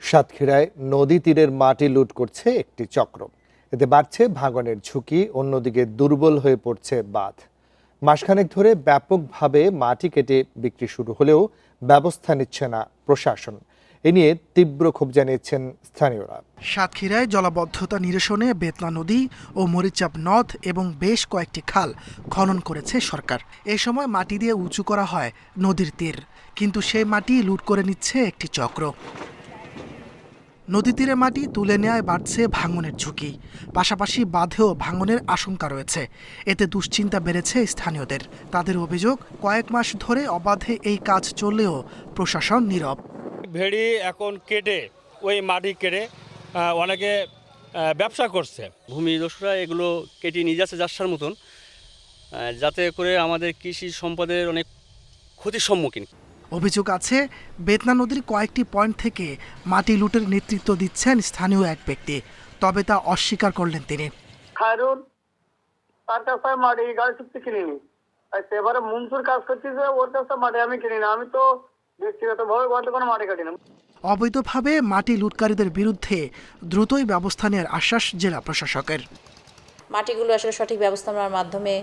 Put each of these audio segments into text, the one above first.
সাতক্ষীরায় নদী তীরের মাটি লুট করছে একটি চক্র। এতে বাড়ছে ভাঙনের ঝুঁকি, অন্যদিকে দুর্বল হয়ে পড়ছে বাঁধ। মাসখানেক ধরে ব্যাপকভাবে মাটি কেটে বিক্রি শুরু হলেও ব্যবস্থা নিচ্ছে না প্রশাসন। এ নিয়ে তীব্র ক্ষোভ জানিয়েছেন স্থানীয়রা। সাতক্ষীরায় জলাবদ্ধতা নিরসনে বেতনা নদী ও মরিচাপ নদ এবং বেশ কয়েকটি খাল খনন করেছে সরকার। এ সময় মাটি দিয়ে উঁচু করা হয় নদীর তীর, কিন্তু সেই মাটি লুট করে নিচ্ছে একটি চক্র। নদী তীরে মাটি তুলে নেওয়ায় বাড়ছে ভাঙনের ঝুঁকি, পাশাপাশি বাঁধেও ভাঙনের আশঙ্কা রয়েছে। এতে দুশ্চিন্তা বেড়েছে স্থানীয়দের। তাদের অভিযোগ, কয়েক মাস ধরে অবাধে এই কাজ চললেও প্রশাসন নীরব। ভেড়ি এখন কেটে ওই মাটি কেটে অনেকে ব্যবসা করছে। ভূমিদস্যুরা এগুলো কেটে নিয়ে যাচ্ছে যাচ্ছার মতন, যাতে করে আমাদের কৃষি সম্পদের অনেক ক্ষতির সম্মুখীন। অভিযোগ আছে, বেতনা নদীর কয়েকটি পয়েন্ট থেকে মাটি লুটের নেতৃত্ব দিচ্ছেন স্থানীয় এক ব্যক্তি, তবে তা অস্বীকার করলেন তিনি। খায়রুল তার কাছে মাটি গাড়ি চুক্তি কিনিনি, এবারে মনসুর কাজ করতেছে, ওর কাছে মাটি আমি কিনি না। আমি তো ব্যক্তিগতভাবে বলতে কোনো মাটি কাটি না। অবৈধভাবে মাটি লুটকারীদের বিরুদ্ধে দ্রুতই ব্যবস্থা নেওয়ার আশ্বাস জেলা প্রশাসকের। মাটিগুলো আসলে সঠিক ব্যবস্থাপনার মাধ্যমে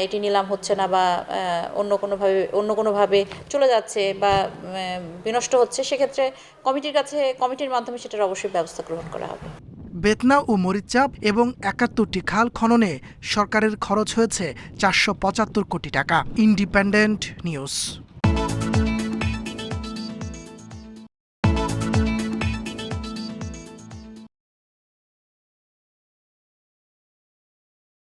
এটি নিলাম হচ্ছে না, বা অন্য কোনোভাবে চলে যাচ্ছে বা বিনষ্ট হচ্ছে, সেক্ষেত্রে কমিটির মাধ্যমে সেটার অবশ্যই ব্যবস্থা গ্রহণ করা হবে। বেতনা ও মরিচাপ এবং ৭১টি খাল খননে সরকারের খরচ হয়েছে ৪৭৫ কোটি টাকা। Independent news.